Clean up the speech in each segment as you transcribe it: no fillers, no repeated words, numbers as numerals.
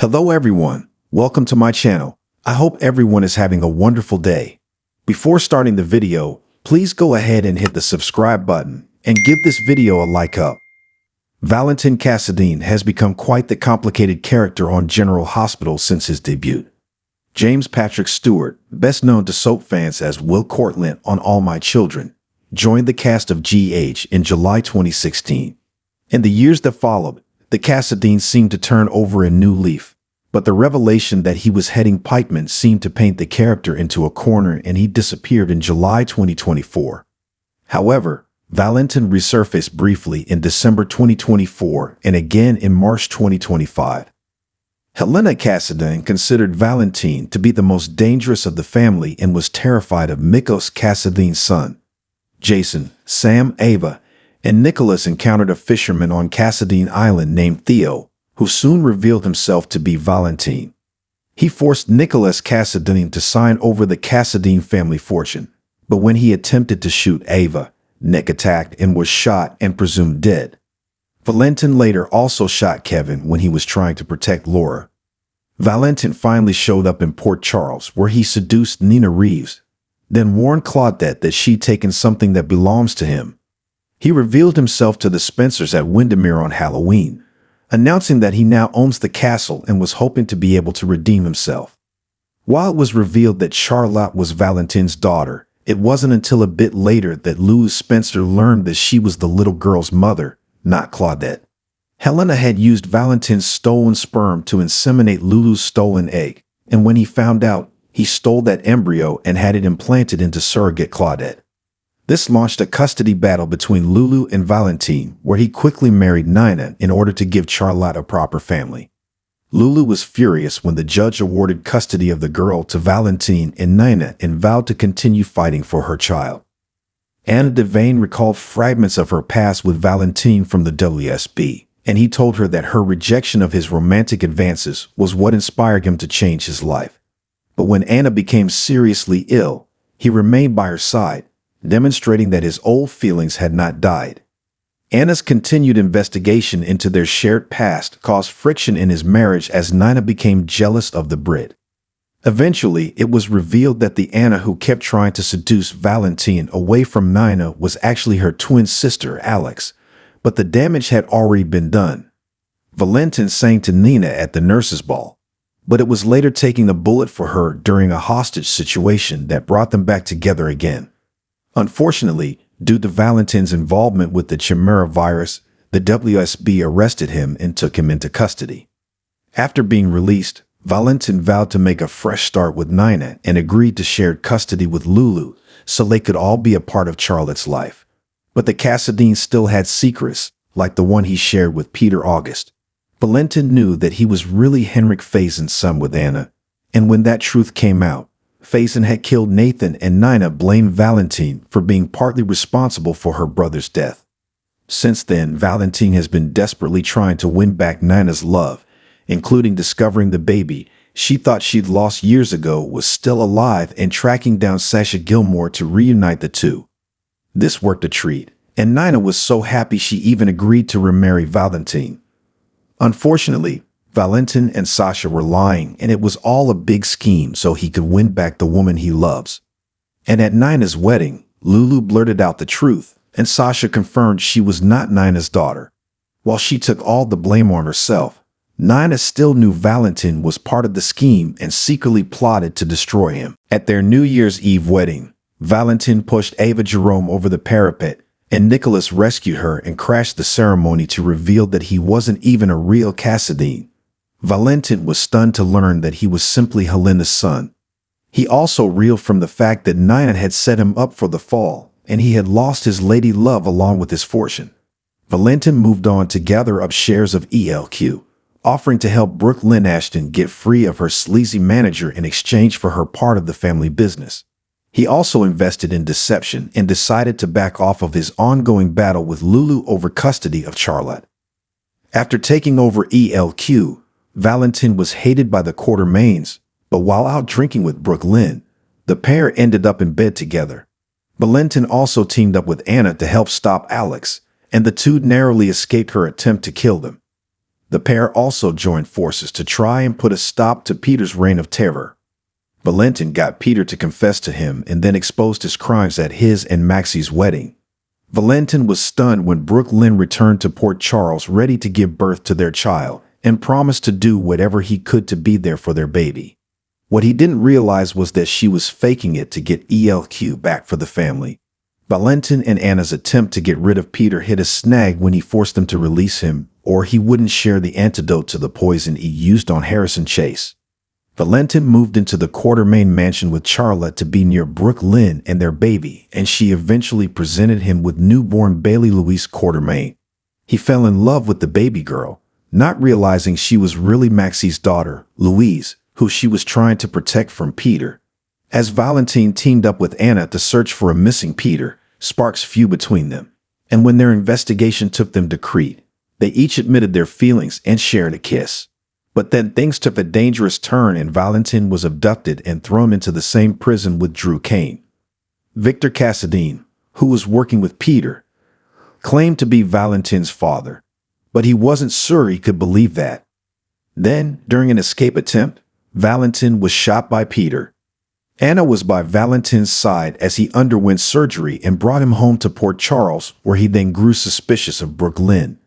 Hello everyone, welcome to my channel. I hope everyone is having a wonderful day. Before starting the video, please go ahead and hit the subscribe button and give this video a like up. Valentin Cassadine has become quite the complicated character on General Hospital since his debut. James Patrick Stewart, best known to soap fans as Will Cortlandt on All My Children, joined the cast of GH in July 2016. In the years that followed, the Cassadines seemed to turn over a new leaf, but the revelation that he was heading pikemen seemed to paint the character into a corner and he disappeared in July 2024. However, Valentin resurfaced briefly in December 2024 and again in March 2025. Helena Cassadine considered Valentin to be the most dangerous of the family and was terrified of Mikos Cassadine's son. Jason, Sam, Ava, and Nicholas encountered a fisherman on Cassadine Island named Theo, who soon revealed himself to be Valentin. He forced Nicholas Cassadine to sign over the Cassadine family fortune, but when he attempted to shoot Ava, Nick attacked and was shot and presumed dead. Valentin later also shot Kevin when he was trying to protect Laura. Valentin finally showed up in Port Charles, where he seduced Nina Reeves, then warned Claudette that she'd taken something that belongs to him. He revealed himself to the Spencers at Windermere on Halloween, announcing that he now owns the castle and was hoping to be able to redeem himself. While it was revealed that Charlotte was Valentin's daughter, it wasn't until a bit later that Louis Spencer learned that she was the little girl's mother, not Claudette. Helena had used Valentin's stolen sperm to inseminate Lulu's stolen egg, and when he found out, he stole that embryo and had it implanted into surrogate Claudette. This launched a custody battle between Lulu and Valentin, where he quickly married Nina in order to give Charlotte a proper family. Lulu was furious when the judge awarded custody of the girl to Valentin and Nina and vowed to continue fighting for her child. Anna Devane recalled fragments of her past with Valentin from the WSB, and he told her that her rejection of his romantic advances was what inspired him to change his life. But when Anna became seriously ill, he remained by her side, demonstrating that his old feelings had not died. Anna's continued investigation into their shared past caused friction in his marriage as Nina became jealous of the Brit. Eventually, it was revealed that the Anna who kept trying to seduce Valentin away from Nina was actually her twin sister, Alex, but the damage had already been done. Valentin sang to Nina at the nurses' ball, but it was later taking a bullet for her during a hostage situation that brought them back together again. Unfortunately, due to Valentin's involvement with the Chimera virus, the WSB arrested him and took him into custody. After being released, Valentin vowed to make a fresh start with Nina and agreed to share custody with Lulu so they could all be a part of Charlotte's life. But the Cassadines still had secrets, like the one he shared with Peter August. Valentin knew that he was really Henrik Faisen's son with Anna, and when that truth came out, Faison had killed Nathan and Nina blamed Valentin for being partly responsible for her brother's death. Since then, Valentin has been desperately trying to win back Nina's love, including discovering the baby she thought she'd lost years ago was still alive and tracking down Sasha Gilmore to reunite the two. This worked a treat, and Nina was so happy she even agreed to remarry Valentin. Unfortunately, Valentin and Sasha were lying, and it was all a big scheme so he could win back the woman he loves. And at Nina's wedding, Lulu blurted out the truth, and Sasha confirmed she was not Nina's daughter. While she took all the blame on herself, Nina still knew Valentin was part of the scheme and secretly plotted to destroy him. At their New Year's Eve wedding, Valentin pushed Ava Jerome over the parapet, and Nicholas rescued her and crashed the ceremony to reveal that he wasn't even a real Cassadine. Valentin was stunned to learn that he was simply Helena's son. He also reeled from the fact that Nina had set him up for the fall, and he had lost his lady love along with his fortune. Valentin moved on to gather up shares of ELQ, offering to help Brooke Lynn Ashton get free of her sleazy manager in exchange for her part of the family business. He also invested in deception and decided to back off of his ongoing battle with Lulu over custody of Charlotte. After taking over ELQ, Valentin was hated by the Quartermaines, but while out drinking with Brooke Lynn, the pair ended up in bed together. Valentin also teamed up with Anna to help stop Alex, and the two narrowly escaped her attempt to kill them. The pair also joined forces to try and put a stop to Peter's reign of terror. Valentin got Peter to confess to him and then exposed his crimes at his and Maxie's wedding. Valentin was stunned when Brooke Lynn returned to Port Charles ready to give birth to their child and promised to do whatever he could to be there for their baby. What he didn't realize was that she was faking it to get ELQ back for the family. Valentin and Anna's attempt to get rid of Peter hit a snag when he forced them to release him, or he wouldn't share the antidote to the poison he used on Harrison Chase. Valentin moved into the Quartermain mansion with Charlotte to be near Brooke Lynn and their baby, and she eventually presented him with newborn Bailey Louise Quartermain. He fell in love with the baby girl, not realizing she was really Maxie's daughter, Louise, who she was trying to protect from Peter. As Valentin teamed up with Anna to search for a missing Peter, sparks flew between them. And when their investigation took them to Crete, they each admitted their feelings and shared a kiss. But then things took a dangerous turn and Valentin was abducted and thrown into the same prison with Drew Kane. Victor Cassadine, who was working with Peter, claimed to be Valentin's father, but he wasn't sure he could believe that. Then, during an escape attempt, Valentin was shot by Peter. Anna was by Valentin's side as he underwent surgery and brought him home to Port Charles, where he then grew suspicious of Brooke Lynn.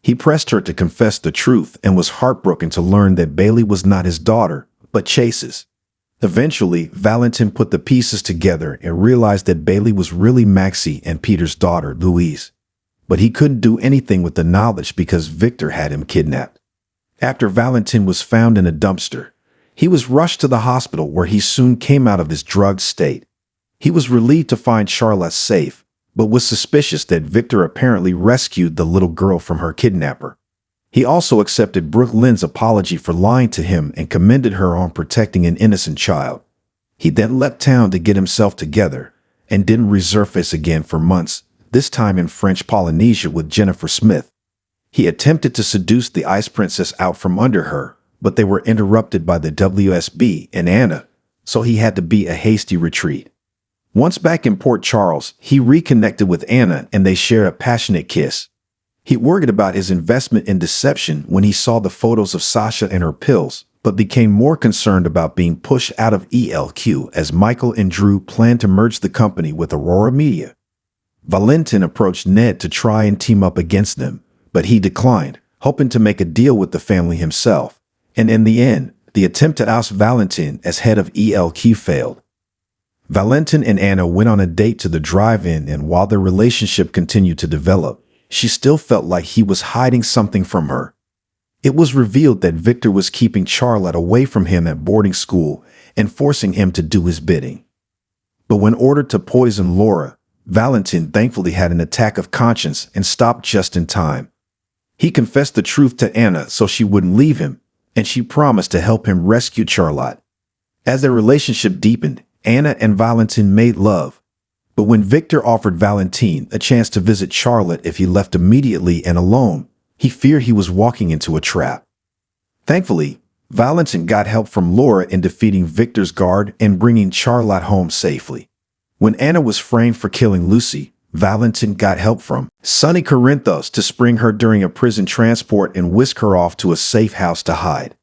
He pressed her to confess the truth and was heartbroken to learn that Bailey was not his daughter, but Chase's. Eventually, Valentin put the pieces together and realized that Bailey was really Maxie and Peter's daughter, Louise. But he couldn't do anything with the knowledge because Victor had him kidnapped. After Valentin was found in a dumpster, he was rushed to the hospital where he soon came out of his drugged state. He was relieved to find Charlotte safe, but was suspicious that Victor apparently rescued the little girl from her kidnapper. He also accepted Brooke Lynn's apology for lying to him and commended her on protecting an innocent child. He then left town to get himself together and didn't resurface again for months, this time in French Polynesia with Jennifer Smith. He attempted to seduce the Ice Princess out from under her, but they were interrupted by the WSB and Anna, so he had to beat a hasty retreat. Once back in Port Charles, he reconnected with Anna and they shared a passionate kiss. He worried about his investment in deception when he saw the photos of Sasha and her pills, but became more concerned about being pushed out of ELQ as Michael and Drew planned to merge the company with Aurora Media. Valentin approached Ned to try and team up against them, but he declined, hoping to make a deal with the family himself. And in the end, the attempt to oust Valentin as head of ELQ failed. Valentin and Anna went on a date to the drive-in, and while their relationship continued to develop, she still felt like he was hiding something from her. It was revealed that Victor was keeping Charlotte away from him at boarding school and forcing him to do his bidding. But when ordered to poison Laura, Valentin thankfully had an attack of conscience and stopped just in time. He confessed the truth to Anna so she wouldn't leave him, and she promised to help him rescue Charlotte. As their relationship deepened, Anna and Valentin made love. But when Victor offered Valentin a chance to visit Charlotte if he left immediately and alone, he feared he was walking into a trap. Thankfully, Valentin got help from Laura in defeating Victor's guard and bringing Charlotte home safely. When Anna was framed for killing Lucy, Valentin got help from Sonny Corinthos to spring her during a prison transport and whisk her off to a safe house to hide.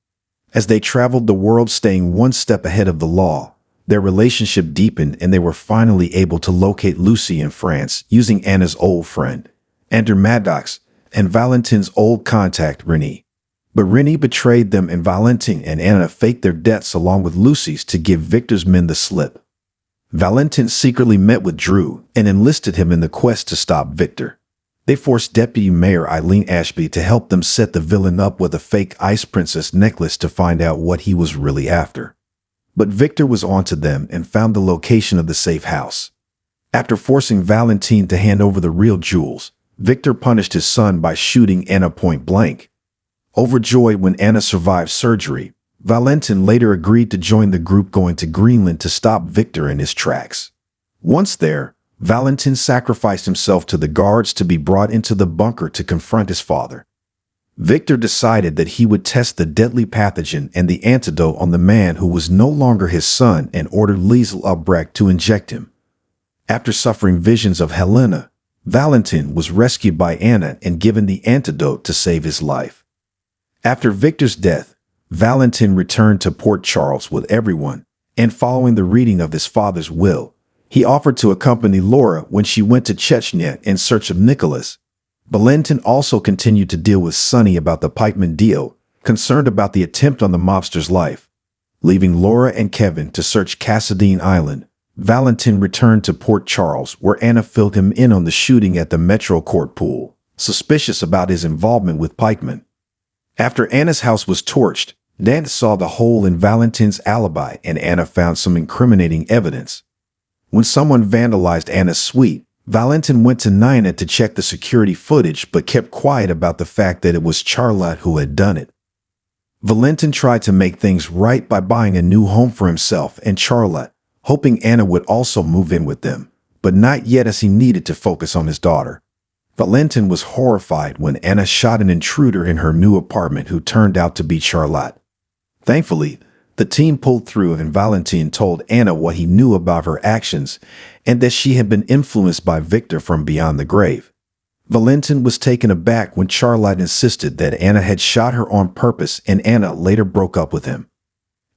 As they traveled the world staying one step ahead of the law, their relationship deepened and they were finally able to locate Lucy in France using Anna's old friend, Andrew Maddox, and Valentin's old contact, Rennie. But Rennie betrayed them and Valentin and Anna faked their deaths along with Lucy's to give Victor's men the slip. Valentin secretly met with Drew and enlisted him in the quest to stop Victor. They forced Deputy Mayor Eileen Ashby to help them set the villain up with a fake Ice Princess necklace to find out what he was really after. But Victor was onto them and found the location of the safe house. After forcing Valentin to hand over the real jewels, Victor punished his son by shooting Anna point blank. Overjoyed when Anna survived surgery, Valentin later agreed to join the group going to Greenland to stop Victor in his tracks. Once there, Valentin sacrificed himself to the guards to be brought into the bunker to confront his father. Victor decided that he would test the deadly pathogen and the antidote on the man who was no longer his son and ordered Liesl Albrecht to inject him. After suffering visions of Helena, Valentin was rescued by Anna and given the antidote to save his life. After Victor's death, Valentin returned to Port Charles with everyone, and following the reading of his father's will, he offered to accompany Laura when she went to Chechnya in search of Nicholas. Valentin also continued to deal with Sonny about the pikeman deal, concerned about the attempt on the mobster's life. Leaving Laura and Kevin to search Cassadine Island, Valentin returned to Port Charles, where Anna filled him in on the shooting at the Metro Court pool, suspicious about his involvement with pikemen. After Anna's house was torched, Dana saw the hole in Valentin's alibi, and Anna found some incriminating evidence. When someone vandalized Anna's suite, Valentin went to Nina to check the security footage but kept quiet about the fact that it was Charlotte who had done it. Valentin tried to make things right by buying a new home for himself and Charlotte, hoping Anna would also move in with them, but not yet, as he needed to focus on his daughter. Valentin was horrified when Anna shot an intruder in her new apartment who turned out to be Charlotte. Thankfully, the team pulled through, and Valentin told Anna what he knew about her actions and that she had been influenced by Victor from beyond the grave. Valentin was taken aback when Charlotte insisted that Anna had shot her on purpose, and Anna later broke up with him.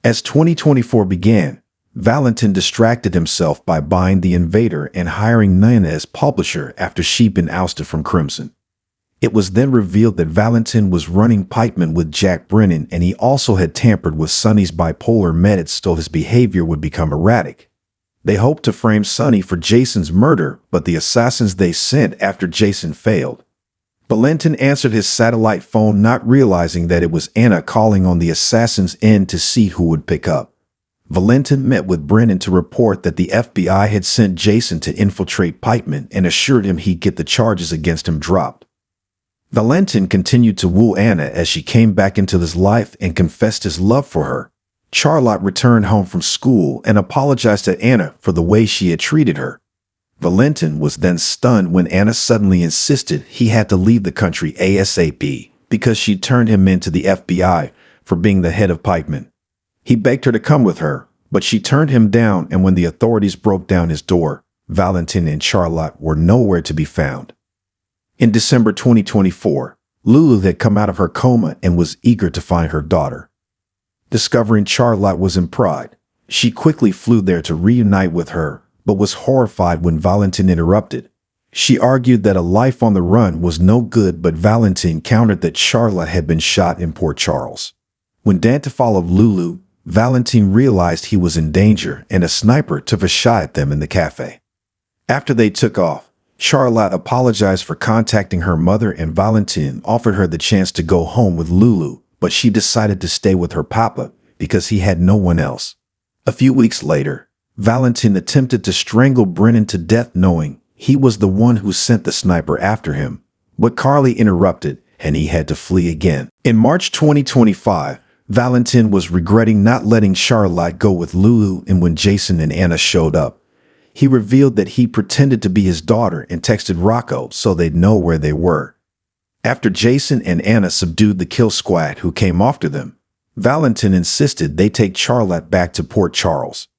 As 2024 began, Valentin distracted himself by buying The Invader and hiring Nina as publisher after she'd been ousted from Crimson. It was then revealed that Valentin was running pikemen with Jack Brennan, and he also had tampered with Sonny's bipolar meds so his behavior would become erratic. They hoped to frame Sonny for Jason's murder, but the assassins they sent after Jason failed. Valentin answered his satellite phone, not realizing that it was Anna calling on the assassin's end to see who would pick up. Valentin met with Brennan to report that the FBI had sent Jason to infiltrate pikemen and assured him he'd get the charges against him dropped. Valentin continued to woo Anna as she came back into his life and confessed his love for her. Charlotte returned home from school and apologized to Anna for the way she had treated her. Valentin was then stunned when Anna suddenly insisted he had to leave the country ASAP because she turned him into the FBI for being the head of pikemen. He begged her to come with her, but she turned him down, and when the authorities broke down his door, Valentin and Charlotte were nowhere to be found. In December 2024, Lulu had come out of her coma and was eager to find her daughter. Discovering Charlotte was in Prague, she quickly flew there to reunite with her, but was horrified when Valentin interrupted. She argued that a life on the run was no good, but Valentin countered that Charlotte had been shot in Port Charles. When Dante followed Lulu, Valentin realized he was in danger, and a sniper took a shot at them in the cafe. After they took off, Charlotte apologized for contacting her mother, and Valentin offered her the chance to go home with Lulu, but she decided to stay with her papa because he had no one else. A few weeks later, Valentin attempted to strangle Brennan to death, knowing he was the one who sent the sniper after him, but Carly interrupted and he had to flee again. In March 2025, Valentin was regretting not letting Charlotte go with Lulu, and when Jason and Anna showed up, he revealed that he pretended to be his daughter and texted Rocco so they'd know where they were. After Jason and Anna subdued the kill squad who came after them, Valentin insisted they take Charlotte back to Port Charles.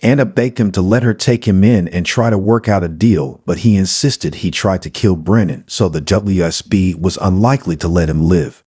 Anna begged him to let her take him in and try to work out a deal, but he insisted he tried to kill Brennan, so the WSB was unlikely to let him live.